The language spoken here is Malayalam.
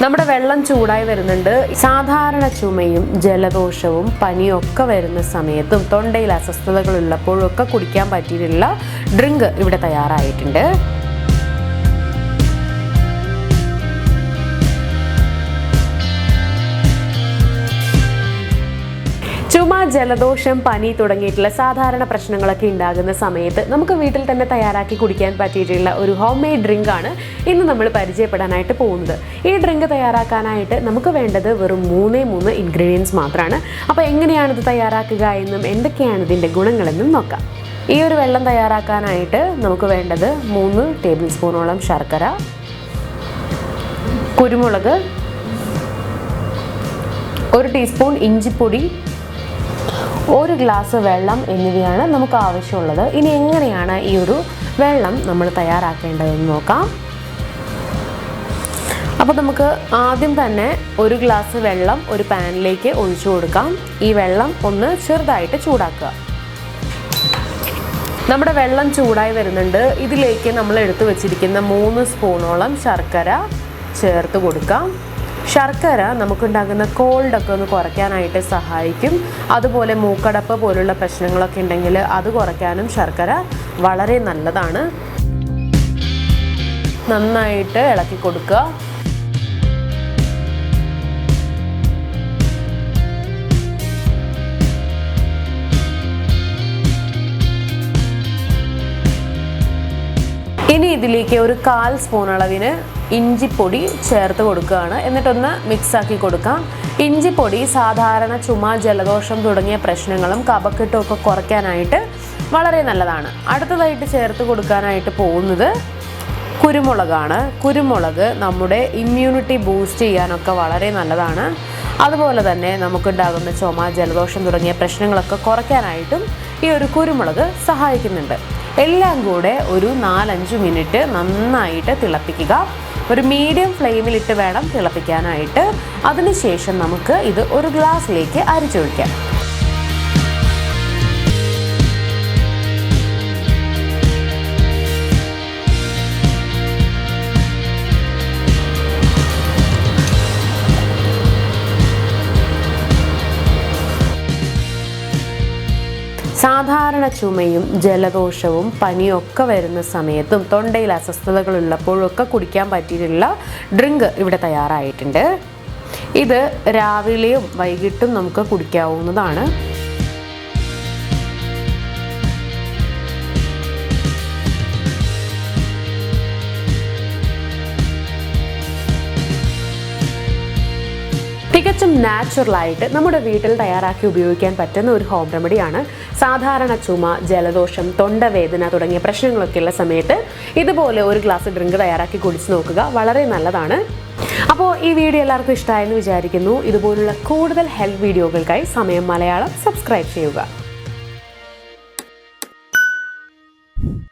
നമ്മുടെ വെള്ളം ചൂടായി വരുന്നുണ്ട്. സാധാരണ ചുമയും ജലദോഷവും പനിയൊക്കെ വരുന്ന സമയത്തും തൊണ്ടയിൽ അസ്വസ്ഥതകളുള്ളപ്പോഴും ഒക്കെ കുടിക്കാൻ പറ്റിയിട്ടുള്ള ഡ്രിങ്ക് ഇവിടെ തയ്യാറായിട്ടുണ്ട്. ചുമ, ജലദോഷം, പനി തുടങ്ങിയിട്ടുള്ള സാധാരണ പ്രശ്നങ്ങളൊക്കെ ഉണ്ടാകുന്ന സമയത്ത് നമുക്ക് വീട്ടിൽ തന്നെ തയ്യാറാക്കി കുടിക്കാൻ പറ്റിയിട്ടുള്ള ഒരു ഹോം മെയ്ഡ് ഡ്രിങ്ക് ആണ് ഇന്ന് നമ്മൾ പരിചയപ്പെടാനായിട്ട് പോകുന്നത്. ഈ ഡ്രിങ്ക് തയ്യാറാക്കാനായിട്ട് നമുക്ക് വേണ്ടത് വെറും 3 ഇൻഗ്രീഡിയൻസ് മാത്രമാണ്. അപ്പോൾ എങ്ങനെയാണ് ഇത് തയ്യാറാക്കുക എന്നും എന്തൊക്കെയാണ് ഇതിൻ്റെ ഗുണങ്ങളെന്നും നോക്കാം. ഈ ഒരു വെള്ളം തയ്യാറാക്കാനായിട്ട് നമുക്ക് വേണ്ടത് 3 ടേബിൾ സ്പൂണോളം ശർക്കര, കുരുമുളക്, 1 ടീസ്പൂൺ ഇഞ്ചിപ്പൊടി, 1 ഗ്ലാസ് വെള്ളം എന്നിവയാണ് നമുക്ക് ആവശ്യമുള്ളത്. ഇനി എങ്ങനെയാണ് ഈ ഒരു വെള്ളം നമ്മൾ തയ്യാറാക്കേണ്ടതെന്ന് നോക്കാം. അപ്പോൾ നമുക്ക് ആദ്യം തന്നെ 1 ഗ്ലാസ് വെള്ളം ഒരു പാനിലേക്ക് ഒഴിച്ചു കൊടുക്കാം. ഈ വെള്ളം ഒന്ന് ചെറുതായിട്ട് ചൂടാക്കുക. നമ്മുടെ വെള്ളം ചൂടായി വരുന്നുണ്ട്. ഇതിലേക്ക് നമ്മൾ എടുത്തു വച്ചിരിക്കുന്ന 3 സ്പൂണോളം ശർക്കര ചേർത്ത് കൊടുക്കാം. ശർക്കര നമുക്കുണ്ടാകുന്ന കോൾഡൊക്കെ ഒന്ന് കുറയ്ക്കാനായിട്ട് സഹായിക്കും. അതുപോലെ മൂക്കടപ്പ് പോലുള്ള പ്രശ്നങ്ങളൊക്കെ ഉണ്ടെങ്കിൽ അത് കുറയ്ക്കാനും ശർക്കര വളരെ നല്ലതാണ്. നന്നായിട്ട് ഇളക്കി കൊടുക്കുക. ഇനി ഇതിലേക്ക് ഒരു 1/4 സ്പൂൺ അളവിന് ഇഞ്ചിപ്പൊടി ചേർത്ത് കൊടുക്കുകയാണ്. എന്നിട്ടൊന്ന് മിക്സാക്കി കൊടുക്കാം. ഇഞ്ചിപ്പൊടി സാധാരണ ചുമ, ജലദോഷം തുടങ്ങിയ പ്രശ്നങ്ങളും കഫക്കെട്ടും ഒക്കെ കുറയ്ക്കാനായിട്ട് വളരെ നല്ലതാണ്. അടുത്തതായിട്ട് ചേർത്ത് കൊടുക്കാനായിട്ട് പോകുന്നത് കുരുമുളകാണ്. കുരുമുളക് നമ്മുടെ ഇമ്മ്യൂണിറ്റി ബൂസ്റ്റ് ചെയ്യാനൊക്കെ വളരെ നല്ലതാണ്. അതുപോലെ തന്നെ നമുക്കുണ്ടാകുന്ന ചുമ, ജലദോഷം തുടങ്ങിയ പ്രശ്നങ്ങളൊക്കെ കുറയ്ക്കാനായിട്ടും ഈ ഒരു കുരുമുളക് സഹായിക്കുന്നുണ്ട്. എല്ലാം കൂടെ ഒരു 4-5 മിനിറ്റ് നന്നായിട്ട് തിളപ്പിക്കുക. ഒരു മീഡിയം ഫ്ലെയിമിലിട്ട് വേണം തിളപ്പിക്കാനായിട്ട്. അതിനുശേഷം നമുക്ക് ഇത് ഒരു ഗ്ലാസ്സിലേക്ക് അരിച്ചൊഴിക്കാം. സാധാരണ ചുമയും ജലദോഷവും പനിയൊക്കെ വരുന്ന സമയത്തും തൊണ്ടയിൽ അസ്വസ്ഥതകളുള്ളപ്പോഴും ഒക്കെ കുടിക്കാൻ പറ്റിയിട്ടുള്ള ഡ്രിങ്ക് ഇവിടെ തയ്യാറായിട്ടുണ്ട്. ഇത് രാവിലെയും വൈകിട്ടും നമുക്ക് കുടിക്കാവുന്നതാണ്. തികച്ചും നാച്ചുറലായിട്ട് നമ്മുടെ വീട്ടിൽ തയ്യാറാക്കി ഉപയോഗിക്കാൻ പറ്റുന്ന ഒരു ഹോം റെമഡിയാണ്. സാധാരണ ചുമ, ജലദോഷം, തൊണ്ടവേദന തുടങ്ങിയ പ്രശ്നങ്ങളൊക്കെയുള്ള സമയത്ത് ഇതുപോലെ ഒരു ഗ്ലാസ് ഡ്രിങ്ക് തയ്യാറാക്കി കുടിച്ച് നോക്കുക. വളരെ നല്ലതാണ്. അപ്പോൾ ഈ വീഡിയോ എല്ലാവർക്കും ഇഷ്ടമായെന്ന് വിചാരിക്കുന്നു. ഇതുപോലുള്ള കൂടുതൽ ഹെൽത്ത് വീഡിയോകൾക്കായി സമയം മലയാളം സബ്സ്ക്രൈബ് ചെയ്യുക.